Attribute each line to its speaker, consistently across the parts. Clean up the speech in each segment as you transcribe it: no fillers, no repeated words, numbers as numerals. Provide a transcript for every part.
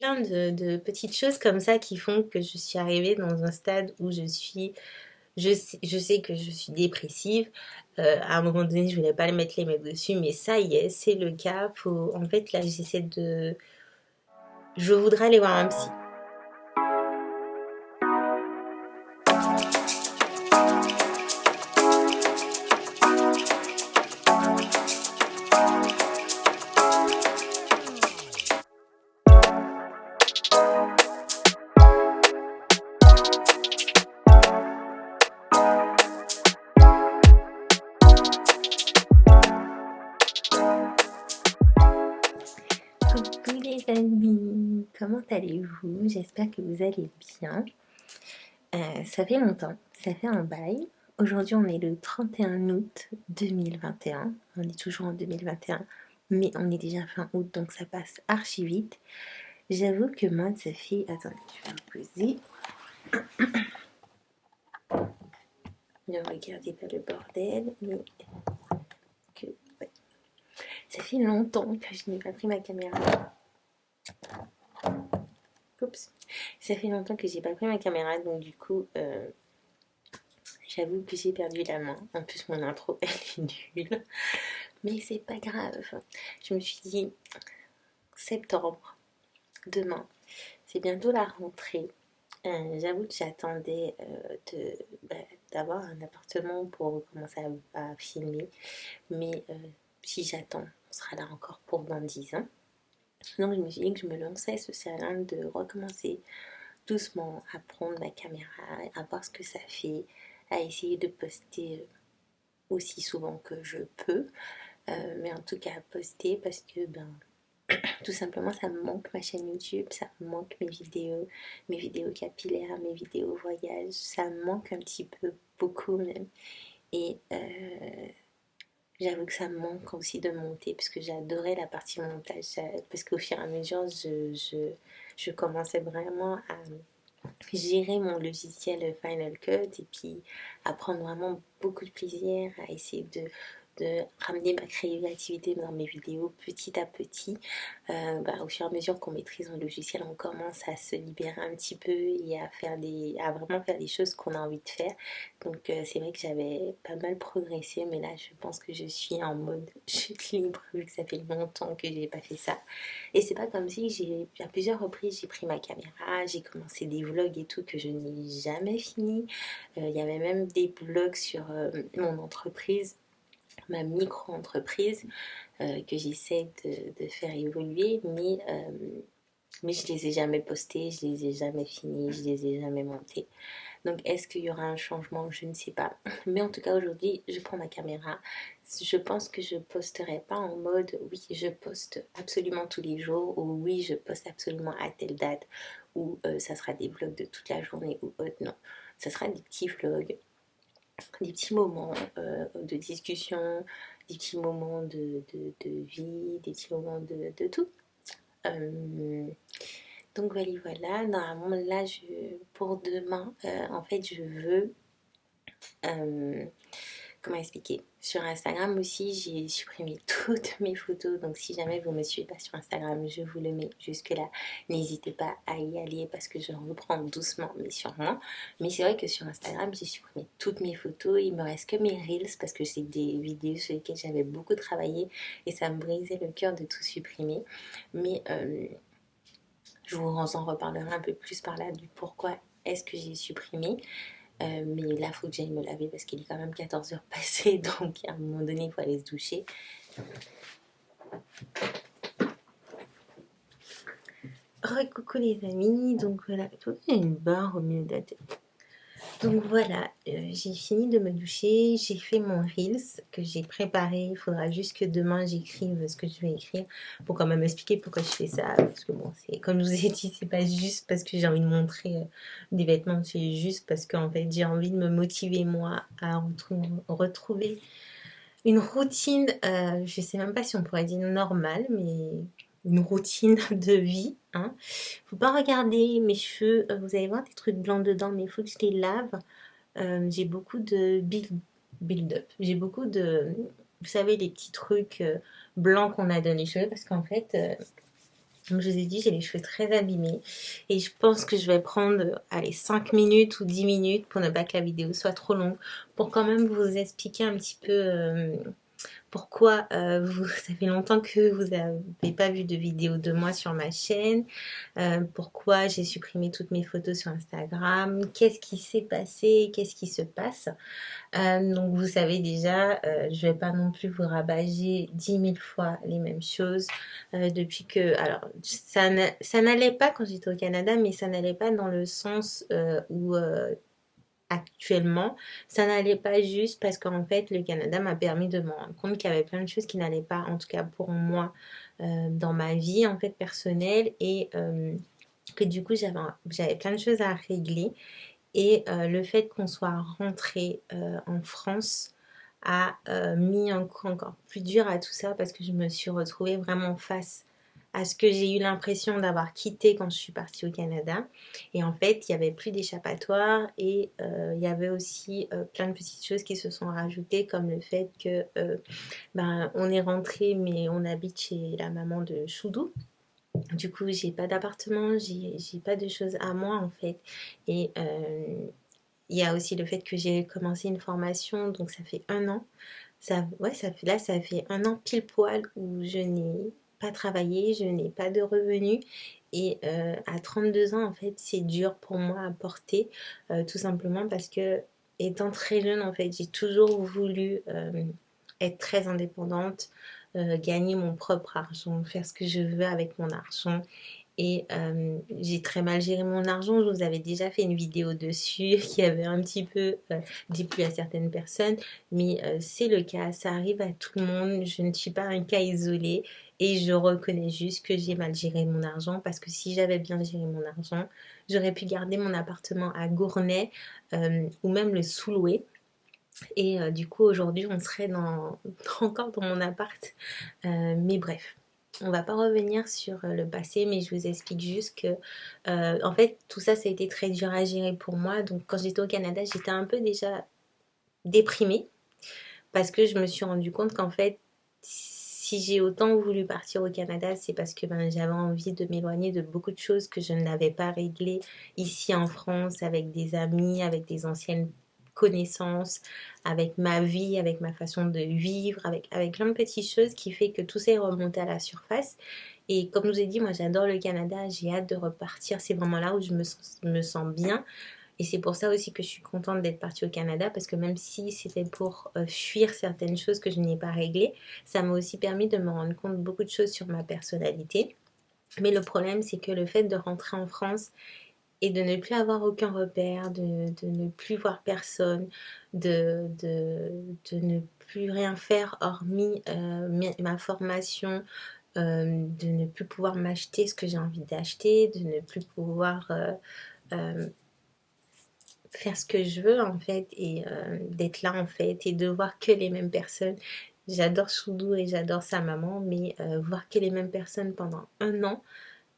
Speaker 1: Plein de petites choses comme ça qui font que je suis arrivée dans un stade où je sais que je suis dépressive. À un moment donné, je voulais pas mettre les mains dessus, mais ça y est, c'est le cas. En fait, là, je voudrais aller voir un psy. Coucou les amis, comment allez-vous? J'espère que vous allez bien. Ça fait longtemps, ça fait un bail. Aujourd'hui, on est le 31 août 2021. On est toujours en 2021, mais on est déjà fin août, donc ça passe archi vite. J'avoue que moi, ça fait... Attendez, je vais me poser. Ne regardez pas le bordel, mais que... ouais. Ça fait longtemps que je n'ai pas pris ma caméra. Oups. Ça fait longtemps que j'ai pas pris ma caméra, donc du coup, j'avoue que j'ai perdu la main. En plus, mon intro, elle est nulle. Mais c'est pas grave. Je me suis dit, septembre, demain, c'est bientôt la rentrée. J'avoue que j'attendais bah, d'avoir un appartement pour commencer à filmer. Mais si j'attends, on sera là encore pour dans 10 ans. Donc je me suis dit que je me lançais ce challenge de recommencer doucement à prendre ma caméra, à voir ce que ça fait, à essayer de poster aussi souvent que je peux. Mais en tout cas à poster parce que tout simplement ça me manque ma chaîne YouTube, ça me manque mes vidéos capillaires, mes vidéos voyage, ça me manque un petit peu, beaucoup même. Et j'avoue que ça me manque aussi de monter parce que j'adorais la partie montage, parce qu'au fur et à mesure je commençais vraiment à gérer mon logiciel Final Cut et puis à prendre vraiment beaucoup de plaisir à essayer de ramener ma créativité dans mes vidéos petit à petit. Au fur et à mesure qu'on maîtrise un logiciel, on commence à se libérer un petit peu et à vraiment faire les choses qu'on a envie de faire. Donc c'est vrai que j'avais pas mal progressé, mais là je pense que je suis en mode chute libre vu que ça fait longtemps que j'ai pas fait ça. Et c'est pas comme si à plusieurs reprises j'ai pris ma caméra, j'ai commencé des vlogs et tout que je n'ai jamais fini. Il y avait même des vlogs sur mon entreprise, ma micro-entreprise, que j'essaie de faire évoluer, mais je les ai jamais postés, je les ai jamais finis, je les ai jamais montés. Donc est-ce qu'il y aura un changement? Je ne sais pas. Mais en tout cas aujourd'hui, je prends ma caméra. Je pense que je posterai pas en mode oui, je poste absolument tous les jours ou oui, je poste absolument à telle date ou ça sera des vlogs de toute la journée ou autre. Non, ça sera des petits vlogs, des petits moments de discussion, des petits moments de vie, des petits moments de tout. Euh, donc voilà, normalement là pour demain, en fait je veux, euh, comment expliquer? Sur Instagram aussi, j'ai supprimé toutes mes photos. Donc, si jamais vous ne me suivez pas sur Instagram, je vous le mets jusque-là. N'hésitez pas à y aller parce que je reprends doucement, mais sûrement. Mais c'est vrai que sur Instagram, j'ai supprimé toutes mes photos. Il me reste que mes Reels parce que c'est des vidéos sur lesquelles j'avais beaucoup travaillé et ça me brisait le cœur de tout supprimer. Mais je vous en reparlerai un peu plus par là du pourquoi est-ce que j'ai supprimé. Mais là, il faut que j'aille me laver parce qu'il est quand même 14 heures passées. Donc, à un moment donné, il faut aller se doucher. Coucou les amis. Donc voilà, il y a une barre au milieu de la tête. Donc voilà, j'ai fini de me doucher. J'ai fait mon Reels que j'ai préparé. Il faudra juste que demain j'écrive ce que je vais écrire pour quand même expliquer pourquoi je fais ça. Parce que bon, c'est comme je vous ai dit, c'est pas juste parce que j'ai envie de montrer des vêtements. C'est juste parce qu'en fait, j'ai envie de me motiver moi à retrouver une routine, je sais même pas si on pourrait dire normale, mais une routine de vie, hein. Faut pas regarder mes cheveux, vous allez voir des trucs blancs dedans, mais il faut que je les lave. J'ai beaucoup de build-up. J'ai beaucoup de, vous savez, les petits trucs blancs qu'on a dans les cheveux, parce qu'en fait, Comme je vous ai dit, j'ai les cheveux très abîmés et je pense que je vais prendre, allez, 5 minutes ou 10 minutes pour ne pas que la vidéo soit trop longue, pour quand même vous expliquer un petit peu pourquoi ça fait longtemps que vous n'avez pas vu de vidéo de moi sur ma chaîne, pourquoi j'ai supprimé toutes mes photos sur Instagram, qu'est-ce qui s'est passé, qu'est-ce qui se passe. Donc vous savez déjà, je vais pas non plus vous rabager 10 000 fois les mêmes choses depuis que... Alors, ça n'allait pas quand j'étais au Canada, mais ça n'allait pas dans le sens où actuellement, ça n'allait pas juste parce qu'en fait, le Canada m'a permis de me rendre compte qu'il y avait plein de choses qui n'allaient pas, en tout cas pour moi, dans ma vie en fait personnelle et que du coup, j'avais plein de choses à régler. Et le fait qu'on soit rentré en France a mis un coup encore plus dur à tout ça parce que je me suis retrouvée vraiment face à ce que j'ai eu l'impression d'avoir quitté quand je suis partie au Canada. Et en fait, il n'y avait plus d'échappatoire et il y avait aussi plein de petites choses qui se sont rajoutées comme le fait que ben, on est rentré mais on habite chez la maman de Choudou. Du coup, j'ai pas d'appartement, j'ai pas de choses à moi en fait. Et il y a aussi le fait que j'ai commencé une formation, donc ça fait 1 an. Ouais, ça fait 1 an pile poil où je n'ai pas travaillé, je n'ai pas de revenus. Et à 32 ans, en fait, c'est dur pour moi à porter, tout simplement parce que, étant très jeune, en fait, j'ai toujours voulu être très indépendante, gagner mon propre argent, faire ce que je veux avec mon argent. Et j'ai très mal géré mon argent. Je vous avais déjà fait une vidéo dessus qui avait un petit peu déplu à certaines personnes. Mais c'est le cas, ça arrive à tout le monde. Je ne suis pas un cas isolé. Et je reconnais juste que j'ai mal géré mon argent. Parce que si j'avais bien géré mon argent, j'aurais pu garder mon appartement à Gournay ou même le sous-louer. Et du coup, aujourd'hui, on serait encore dans mon appart. Mais bref. On va pas revenir sur le passé, mais je vous explique juste que, en fait, tout ça, ça a été très dur à gérer pour moi. Donc, quand j'étais au Canada, j'étais un peu déjà déprimée parce que je me suis rendu compte qu'en fait, si j'ai autant voulu partir au Canada, c'est parce que ben, j'avais envie de m'éloigner de beaucoup de choses que je n'avais pas réglées ici en France avec des amis, avec des anciennes connaissances, avec ma vie, avec ma façon de vivre, avec plein de petites choses qui fait que tout ça est remonté à la surface. Et comme je vous ai dit, moi j'adore le Canada, j'ai hâte de repartir. C'est vraiment là où je me sens bien. Et c'est pour ça aussi que je suis contente d'être partie au Canada parce que même si c'était pour fuir certaines choses que je n'ai pas réglées, ça m'a aussi permis de me rendre compte de beaucoup de choses sur ma personnalité. Mais le problème, c'est que le fait de rentrer en France et de ne plus avoir aucun repère, de ne plus voir personne, de ne plus rien faire hormis ma formation, de ne plus pouvoir m'acheter ce que j'ai envie d'acheter, de ne plus pouvoir euh, faire ce que je veux en fait et d'être là en fait et de voir que les mêmes personnes. J'adore Choudou et j'adore sa maman, mais voir que les mêmes personnes pendant 1 an,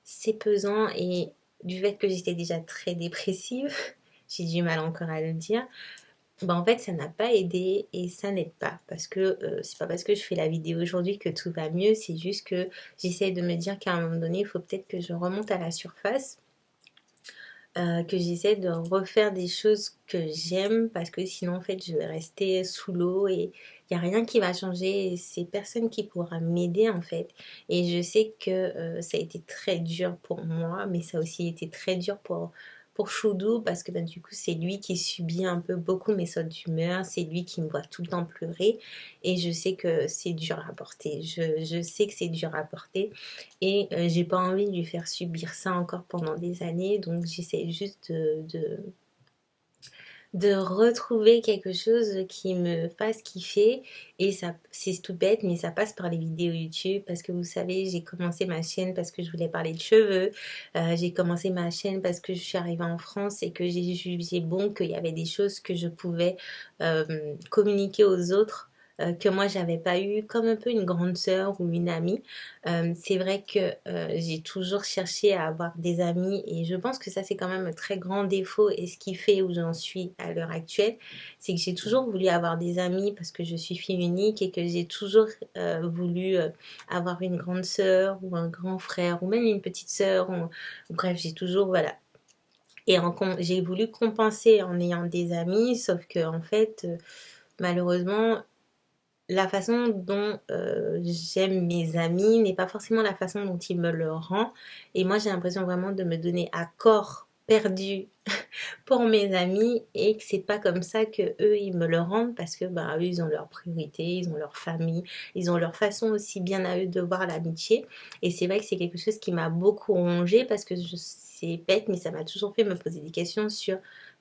Speaker 1: c'est pesant et du fait que j'étais déjà très dépressive, j'ai du mal encore à le dire, bah en fait ça n'a pas aidé et ça n'aide pas parce que c'est pas parce que je fais la vidéo aujourd'hui que tout va mieux, c'est juste que j'essaye de me dire qu'à un moment donné il faut peut-être que je remonte à la surface, que j'essaie de refaire des choses que j'aime parce que sinon en fait je vais rester sous l'eau et il n'y a rien qui va changer et c'est personne qui pourra m'aider en fait. Et je sais que ça a été très dur pour moi mais ça a aussi été très dur pour Choudou parce que ben, du coup c'est lui qui subit un peu beaucoup mes sautes d'humeur, c'est lui qui me voit tout le temps pleurer et je sais que c'est dur à porter, je sais que c'est dur à porter et j'ai pas envie de lui faire subir ça encore pendant des années, donc j'essaie juste de retrouver quelque chose qui me fasse kiffer. Et ça, c'est tout bête, mais ça passe par les vidéos YouTube parce que vous savez, j'ai commencé ma chaîne parce que je voulais parler de cheveux. J'ai commencé ma chaîne parce que je suis arrivée en France et que j'ai jugé bon qu'il y avait des choses que je pouvais communiquer aux autres que moi j'avais pas eu, comme un peu une grande sœur ou une amie. C'est vrai que j'ai toujours cherché à avoir des amis et je pense que ça c'est quand même un très grand défaut et ce qui fait où j'en suis à l'heure actuelle, c'est que j'ai toujours voulu avoir des amis parce que je suis fille unique et que j'ai toujours voulu avoir une grande sœur ou un grand frère ou même une petite sœur. Bref, j'ai toujours, voilà. Et j'ai voulu compenser en ayant des amis, sauf que en fait, malheureusement, la façon dont j'aime mes amis n'est pas forcément la façon dont ils me le rendent. Et moi, j'ai l'impression vraiment de me donner à corps perdu pour mes amis et que c'est pas comme ça que eux ils me le rendent parce que bah eux ils ont leurs priorités, ils ont leur famille, ils ont leur façon aussi bien à eux de voir l'amitié et c'est vrai que c'est quelque chose qui m'a beaucoup rongée parce que c'est bête mais ça m'a toujours fait me poser des questions sur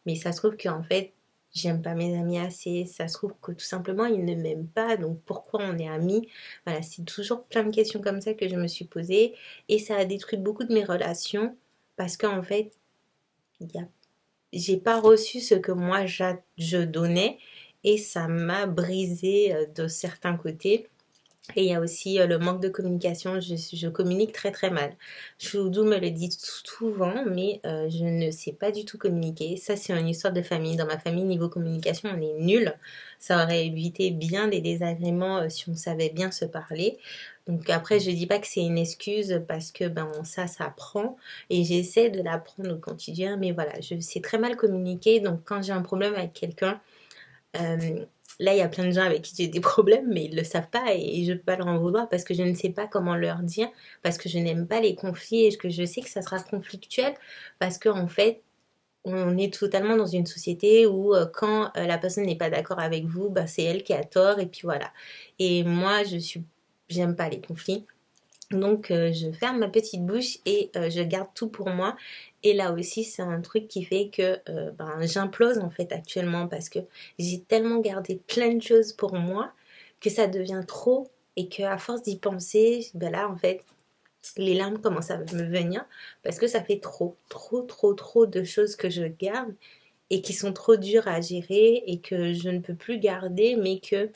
Speaker 1: mais ça se trouve qu'en fait j'aime pas mes amis assez, ça se trouve que tout simplement ils ne m'aiment pas donc pourquoi on est amis, voilà c'est toujours plein de questions comme ça que je me suis posée et ça a détruit beaucoup de mes relations parce qu'en fait il y a j'ai pas reçu ce que moi je donnais et ça m'a brisé de certains côtés. Et il y a aussi le manque de communication, je communique très très mal. Choudou me le dit souvent, mais je ne sais pas du tout communiquer. Ça, c'est une histoire de famille. Dans ma famille, niveau communication, on est nul. Ça aurait évité bien des désagréments si on savait bien se parler. Donc après, je dis pas que c'est une excuse parce que ben ça s'apprend et j'essaie de l'apprendre au quotidien. Mais voilà, je sais très mal communiquer. Donc quand j'ai un problème avec quelqu'un, euh, là, il y a plein de gens avec qui j'ai des problèmes, mais ils le savent pas et je peux pas leur en vouloir parce que je ne sais pas comment leur dire, parce que je n'aime pas les conflits et que je sais que ça sera conflictuel parce que en fait, on est totalement dans une société où quand la personne n'est pas d'accord avec vous, bah, c'est elle qui a tort et puis voilà. Et moi, j'aime pas les conflits. Donc je ferme ma petite bouche et je garde tout pour moi. Et là aussi, c'est un truc qui fait que ben, j'implose en fait actuellement parce que j'ai tellement gardé plein de choses pour moi que ça devient trop et que à force d'y penser, ben là en fait, les larmes commencent à me venir parce que ça fait trop, trop, trop, trop de choses que je garde et qui sont trop dures à gérer et que je ne peux plus garder mais que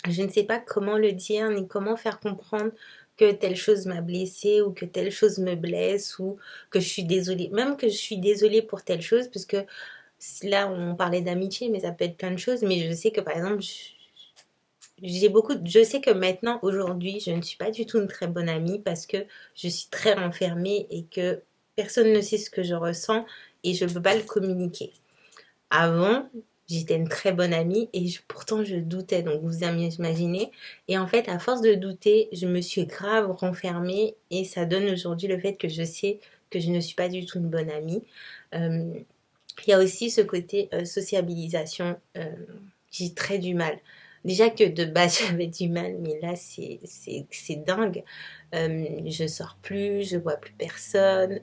Speaker 1: je ne sais pas comment le dire ni comment faire comprendre que telle chose m'a blessée ou que telle chose me blesse ou que je suis désolée. Même que je suis désolée pour telle chose, parce que là on parlait d'amitié, mais ça peut être plein de choses. Mais je sais que par exemple, je sais que maintenant, aujourd'hui, je ne suis pas du tout une très bonne amie parce que je suis très renfermée et que personne ne sait ce que je ressens et je ne peux pas le communiquer. Avant, j'étais une très bonne amie et pourtant je doutais, donc vous imaginez. Et en fait, à force de douter, je me suis grave renfermée et ça donne aujourd'hui le fait que je sais que je ne suis pas du tout une bonne amie. Euh, il y a aussi ce côté sociabilisation. J'ai très du mal. Déjà que de base j'avais du mal, mais là c'est dingue. Je sors plus, je vois plus personne.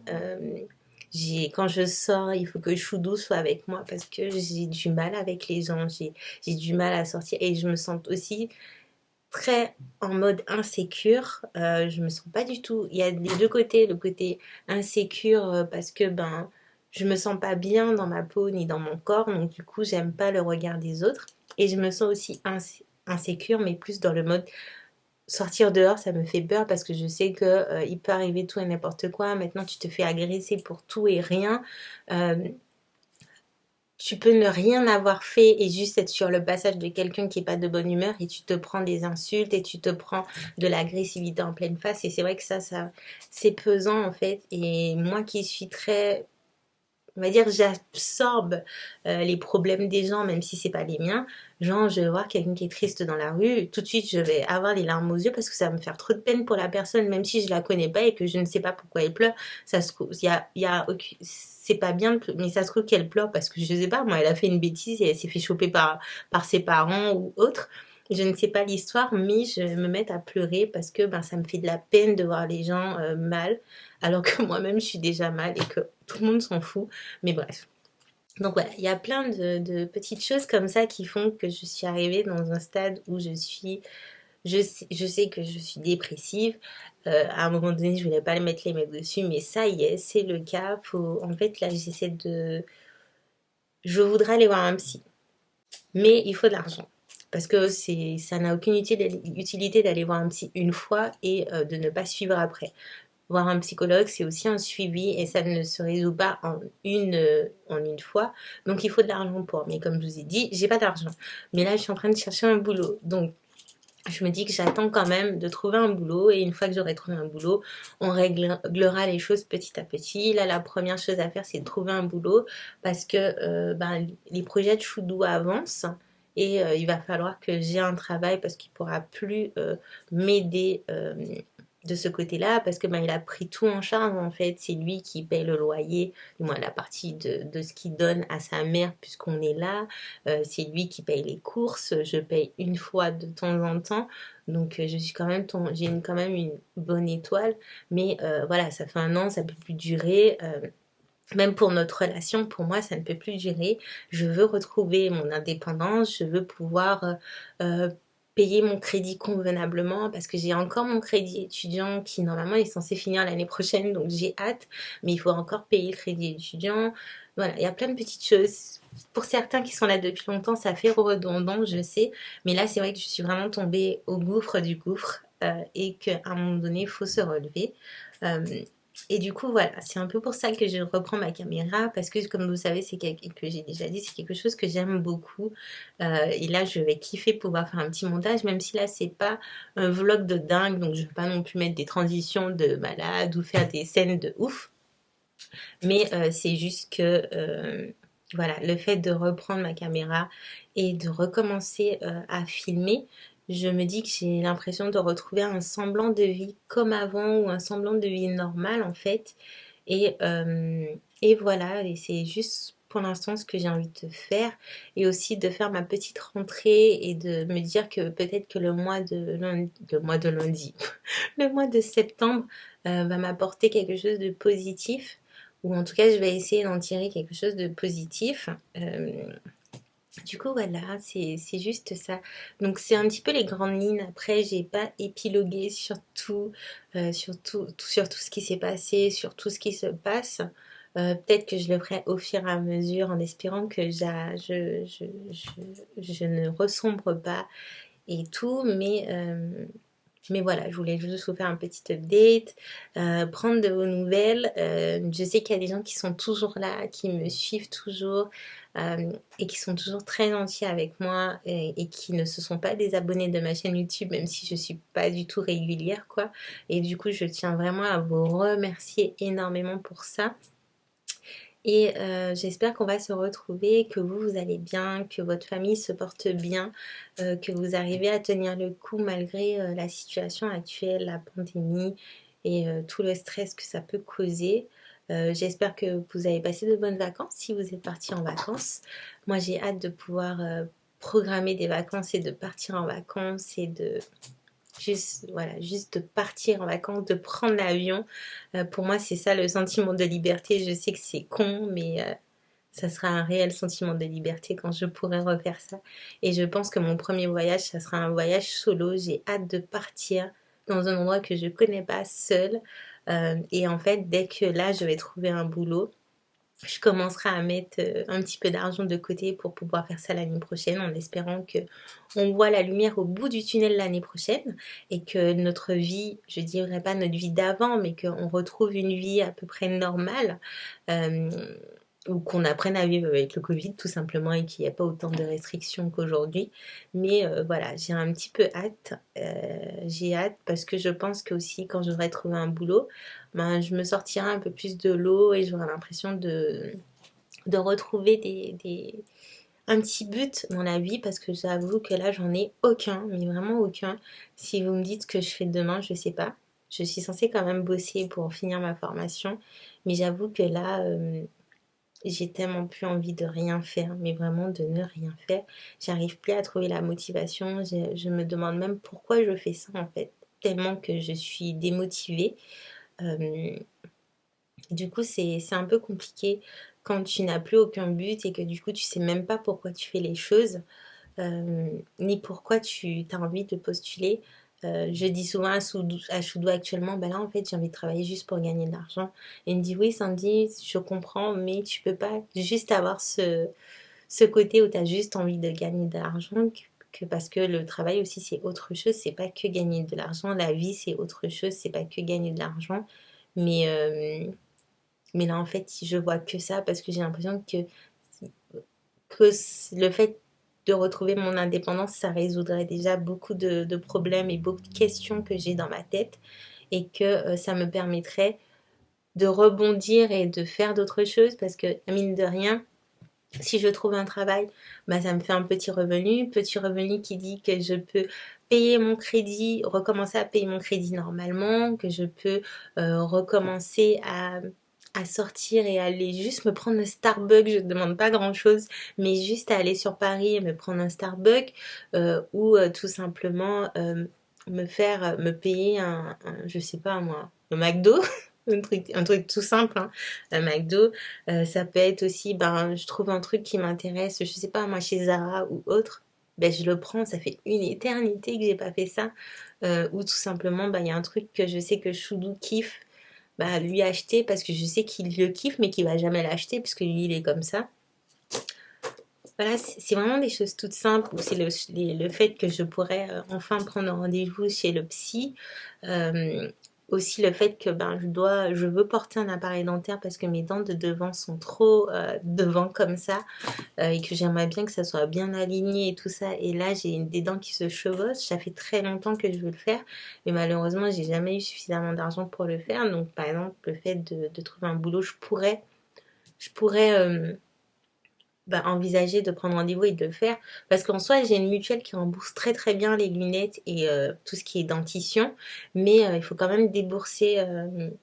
Speaker 1: Quand je sors, il faut que Choudou soit avec moi parce que j'ai du mal avec les gens, j'ai du mal à sortir et je me sens aussi très en mode insécure. Je me sens pas du tout. Il y a les deux côtés, le côté insécure parce que ben je me sens pas bien dans ma peau ni dans mon corps, donc du coup j'aime pas le regard des autres. Et je me sens aussi insécure, mais plus dans le mode sortir dehors, ça me fait peur parce que je sais que il peut arriver tout et n'importe quoi. Maintenant, tu te fais agresser pour tout et rien. Euh, tu peux ne rien avoir fait et juste être sur le passage de quelqu'un qui est pas de bonne humeur et tu te prends des insultes et tu te prends de l'agressivité en pleine face et c'est vrai que ça c'est pesant en fait et moi qui suis très on va dire j'absorbe les problèmes des gens même si c'est pas les miens, genre je vais voir quelqu'un qui est triste dans la rue, tout de suite je vais avoir les larmes aux yeux parce que ça va me faire trop de peine pour la personne même si je la connais pas et que je ne sais pas pourquoi elle pleure, ça se trouve il y a c'est pas bien mais ça se trouve qu'elle pleure parce que je sais pas moi elle a fait une bêtise et elle s'est fait choper par ses parents ou autre. Je ne sais pas l'histoire, mais je vais me mettre à pleurer parce que ben, ça me fait de la peine de voir les gens mal, alors que moi-même je suis déjà mal et que tout le monde s'en fout. Mais bref. Donc voilà, il y a plein de petites choses comme ça qui font que je suis arrivée dans un stade où je sais que je suis dépressive. À un moment donné, je voulais pas mettre les mains dessus, mais ça y est, c'est le cas. En fait, là, je voudrais aller voir un psy, mais il faut de l'argent. parce que ça n'a aucune utilité d'aller voir un psy une fois et de ne pas suivre après. Voir un psychologue, c'est aussi un suivi et ça ne se résout pas en une fois. Donc il faut de l'argent pour. Mais comme je vous ai dit, j'ai pas d'argent. Mais là, je suis en train de chercher un boulot. Donc je me dis que j'attends quand même de trouver un boulot et une fois que j'aurai trouvé un boulot, on réglera les choses petit à petit. Là, la première chose à faire, c'est de trouver un boulot parce que les projets de Choudou avancent et il va falloir que j'ai un travail parce qu'il pourra plus m'aider de ce côté-là parce que il a pris tout en charge en fait. C'est lui qui paye le loyer, du moins la partie de ce qu'il donne à sa mère puisqu'on est là. C'est lui qui paye les courses, je paye une fois de temps en temps, donc je suis quand même j'ai quand même une bonne étoile, mais voilà, ça fait un an, ça peut plus durer. Même pour notre relation, pour moi, ça ne peut plus durer. Je veux retrouver mon indépendance, je veux pouvoir payer mon crédit convenablement parce que j'ai encore mon crédit étudiant qui normalement est censé finir l'année prochaine, donc j'ai hâte, mais il faut encore payer le crédit étudiant. Voilà, il y a plein de petites choses. Pour certains qui sont là depuis longtemps, ça fait redondant, je sais, mais là, c'est vrai que je suis vraiment tombée au gouffre du gouffre et qu'à un moment donné, il faut se relever. Euh, et du coup, voilà, c'est un peu pour ça que je reprends ma caméra, parce que comme vous savez, que j'ai déjà dit, c'est quelque chose que j'aime beaucoup. Et là, je vais kiffer pouvoir faire un petit montage, même si là, c'est pas un vlog de dingue, donc je vais pas non plus mettre des transitions de malade ou faire des scènes de ouf. Mais c'est juste que, voilà, le fait de reprendre ma caméra et de recommencer à filmer, je me dis que j'ai l'impression de retrouver un semblant de vie comme avant ou un semblant de vie normal en fait. Et, euh, et voilà, et c'est juste pour l'instant ce que j'ai envie de faire et aussi de faire ma petite rentrée et de me dire que peut-être que le mois de septembre va m'apporter quelque chose de positif ou en tout cas je vais essayer d'en tirer quelque chose de positif. Du coup, voilà, c'est juste ça. Donc, c'est un petit peu les grandes lignes. Après, j'ai pas épilogué sur tout, sur tout ce qui s'est passé, sur tout ce qui se passe. Peut-être que je le ferai au fur et à mesure en espérant que je ne ressombre pas et tout. Mais voilà, je voulais juste vous faire un petit update, prendre de vos nouvelles. Je sais qu'il y a des gens qui sont toujours là, qui me suivent toujours et qui sont toujours très gentils avec moi et qui ne se sont pas désabonnés de ma chaîne YouTube, même si je suis pas du tout régulière, quoi. Et du coup, je tiens vraiment à vous remercier énormément pour ça. Et j'espère qu'on va se retrouver, que vous allez bien, que votre famille se porte bien, que vous arrivez à tenir le coup malgré la situation actuelle, la pandémie et tout le stress que ça peut causer. J'espère que vous avez passé de bonnes vacances si vous êtes parti en vacances. Moi, j'ai hâte de pouvoir programmer des vacances et de partir en vacances et de juste, voilà, juste de partir en vacances, de prendre l'avion. Pour moi, c'est ça le sentiment de liberté. Je sais que c'est con, mais ça sera un réel sentiment de liberté quand je pourrai refaire ça. Et je pense que mon premier voyage, ça sera un voyage solo. J'ai hâte de partir dans un endroit que je connais pas seule. Et en fait, dès que là, je vais trouver un boulot, je commencerai à mettre un petit peu d'argent de côté pour pouvoir faire ça l'année prochaine en espérant que on voit la lumière au bout du tunnel l'année prochaine et que notre vie, je dirais pas notre vie d'avant, mais qu'on retrouve une vie à peu près normale. Euh, ou qu'on apprenne à vivre avec le Covid tout simplement et qu'il n'y ait pas autant de restrictions qu'aujourd'hui. Mais voilà, j'ai un petit peu hâte. J'ai hâte parce que je pense que aussi quand j'aurai trouvé un boulot, ben, je me sortirai un peu plus de l'eau et j'aurai l'impression de retrouver un petit but dans la vie parce que j'avoue que là j'en ai aucun, mais vraiment aucun. Si vous me dites ce que je fais demain, je sais pas. Je suis censée quand même bosser pour finir ma formation, mais j'avoue que là, j'ai tellement plus envie de rien faire, mais vraiment de ne rien faire. J'arrive plus à trouver la motivation. Je me demande même pourquoi je fais ça en fait, tellement que je suis démotivée. Euh, du coup, c'est un peu compliqué quand tu n'as plus aucun but et que du coup, tu sais même pas pourquoi tu fais les choses, ni pourquoi tu as envie de postuler. Je dis souvent à Choudou actuellement, bah là en fait j'ai envie de travailler juste pour gagner de l'argent. Et il me dit oui Sandy, je comprends, mais tu peux pas juste avoir ce côté où tu as juste envie de gagner de l'argent. que parce que le travail aussi c'est autre chose, c'est pas que gagner de l'argent, la vie c'est autre chose, c'est pas que gagner de l'argent. Mais, mais là en fait je vois que ça parce que j'ai l'impression que le fait de retrouver mon indépendance, ça résoudrait déjà beaucoup de problèmes et beaucoup de questions que j'ai dans ma tête et que ça me permettrait de rebondir et de faire d'autres choses parce que mine de rien, si je trouve un travail, bah, ça me fait un petit revenu qui dit que je peux payer mon crédit, recommencer à payer mon crédit normalement, que je peux recommencer à sortir et aller juste me prendre un Starbucks, je ne demande pas grand-chose, mais juste à aller sur Paris et me prendre un Starbucks ou tout simplement me payer je sais pas moi, le McDo, un truc tout simple, hein, un McDo. Ça peut être aussi, ben, je trouve un truc qui m'intéresse, je sais pas moi, chez Zara ou autre, ben, je le prends, ça fait une éternité que j'ai pas fait ça. Ou tout simplement, ben, il y a un truc que je sais que Choudou kiffe, bah, lui acheter parce que je sais qu'il le kiffe mais qu'il va jamais l'acheter parce que lui il est comme ça. Voilà, c'est vraiment des choses toutes simples. Ou c'est le fait que je pourrais enfin prendre rendez-vous chez le psy. Euh, Aussi le fait que ben, je veux porter un appareil dentaire parce que mes dents de devant sont trop devant comme ça et que j'aimerais bien que ça soit bien aligné et tout ça. Et là, j'ai des dents qui se chevauchent. Ça fait très longtemps que je veux le faire, mais malheureusement, j'ai jamais eu suffisamment d'argent pour le faire. Donc, par exemple, le fait de trouver un boulot, je pourrais bah, envisager de prendre rendez-vous et de le faire. Parce qu'en soi, j'ai une mutuelle qui rembourse très très bien les lunettes et tout ce qui est dentition. Mais il faut quand même débourser,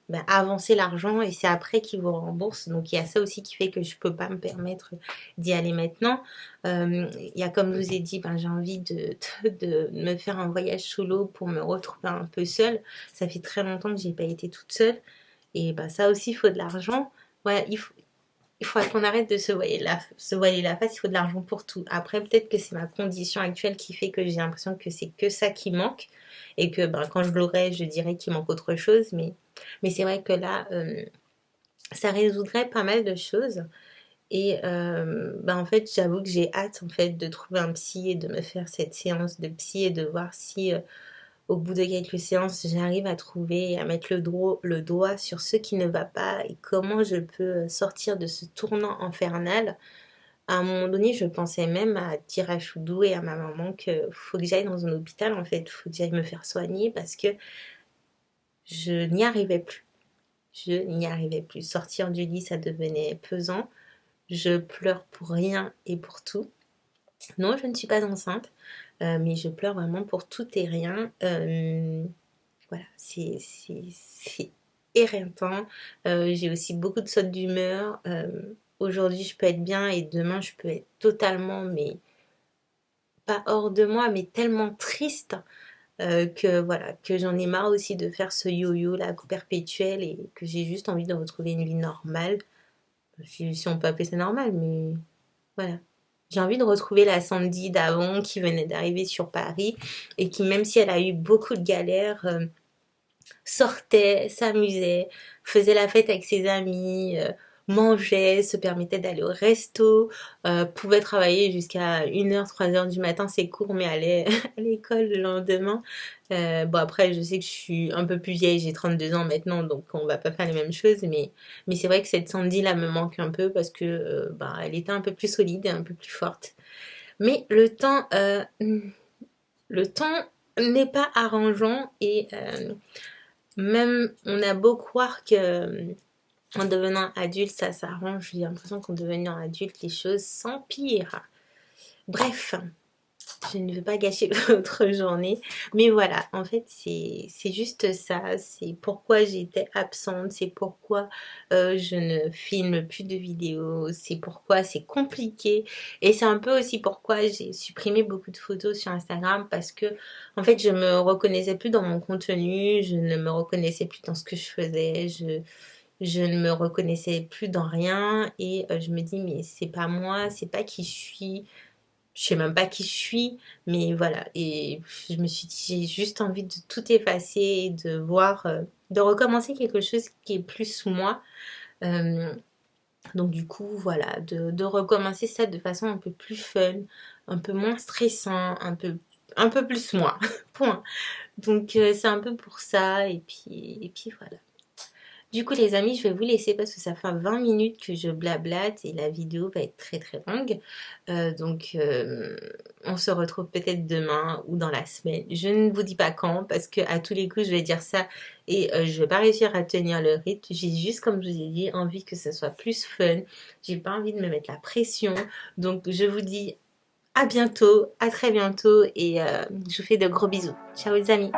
Speaker 1: bah, avancer l'argent et c'est après qu'ils vous remboursent. Donc il y a ça aussi qui fait que je peux pas me permettre d'y aller maintenant. Il y a comme je vous ai dit, ben, j'ai envie de me faire un voyage solo pour me retrouver un peu seule. Ça fait très longtemps que j'ai pas été toute seule. Et bah, ça aussi, il faut de l'argent. Ouais, il faudrait qu'on arrête de se voiler la face, il faut de l'argent pour tout. Après, peut-être que c'est ma condition actuelle qui fait que j'ai l'impression que c'est que ça qui manque et que ben, quand je l'aurai, je dirais qu'il manque autre chose. Mais c'est vrai que là, ça résoudrait pas mal de choses. Et ben, en fait, j'avoue que j'ai hâte en fait de trouver un psy et de me faire cette séance de psy et de voir si au bout de quelques séances, j'arrive à trouver et à mettre le doigt sur ce qui ne va pas et comment je peux sortir de ce tournant infernal. À un moment donné, je pensais même à dire à Choudou et à ma maman que faut que j'aille dans un hôpital en fait, faut que j'aille me faire soigner parce que je n'y arrivais plus. Je n'y arrivais plus. Sortir du lit, ça devenait pesant. Je pleure pour rien et pour tout. Non, je ne suis pas enceinte, mais je pleure vraiment pour tout et rien. Voilà, c'est éreintant. J'ai aussi beaucoup de sautes d'humeur. Aujourd'hui, je peux être bien et demain, je peux être totalement, mais pas hors de moi, mais tellement triste que voilà, que j'en ai marre aussi de faire ce yo-yo là perpétuel et que j'ai juste envie de retrouver une vie normale. Si on peut appeler ça normal, mais voilà. J'ai envie de retrouver la Sandy d'avant qui venait d'arriver sur Paris et qui, même si elle a eu beaucoup de galères, sortait, s'amusait, faisait la fête avec ses amis, mangeait, se permettait d'aller au resto, pouvait travailler jusqu'à 1h, 3h du matin, c'est court, mais allait à l'école le lendemain. Bon après, je sais que je suis un peu plus vieille, j'ai 32 ans maintenant, donc on va pas faire les mêmes choses, mais c'est vrai que cette Sandy là me manque un peu parce que bah, elle était un peu plus solide et un peu plus forte. Mais le temps n'est pas arrangeant et même, on a beau croire que en devenant adulte, ça s'arrange. J'ai l'impression qu'en devenant adulte, les choses s'empirent. Bref, je ne veux pas gâcher votre journée. Mais voilà, en fait, c'est juste ça. C'est pourquoi j'étais absente. C'est pourquoi je ne filme plus de vidéos. C'est pourquoi c'est compliqué. Et c'est un peu aussi pourquoi j'ai supprimé beaucoup de photos sur Instagram. Parce que, en fait, je me reconnaissais plus dans mon contenu. Je ne me reconnaissais plus dans ce que je faisais. Je ne me reconnaissais plus dans rien. Et je me dis, mais c'est pas moi. C'est pas qui je suis. Je sais même pas qui je suis, mais voilà. Et je me suis dit, j'ai juste envie de tout effacer et de voir, de recommencer quelque chose qui est plus moi. Euh, Donc du coup, voilà, de recommencer ça de façon un peu plus fun, un peu moins stressant, un peu plus moi. Point. Donc c'est un peu pour ça et puis voilà. Du coup les amis, je vais vous laisser parce que ça fait 20 minutes que je blablate et la vidéo va être très très longue. On se retrouve peut-être demain ou dans la semaine. Je ne vous dis pas quand parce que à tous les coups je vais dire ça et je vais pas réussir à tenir le rythme. J'ai juste, comme je vous ai dit, envie que ça soit plus fun. J'ai pas envie de me mettre la pression. Donc je vous dis à bientôt, à très bientôt et je vous fais de gros bisous. Ciao les amis.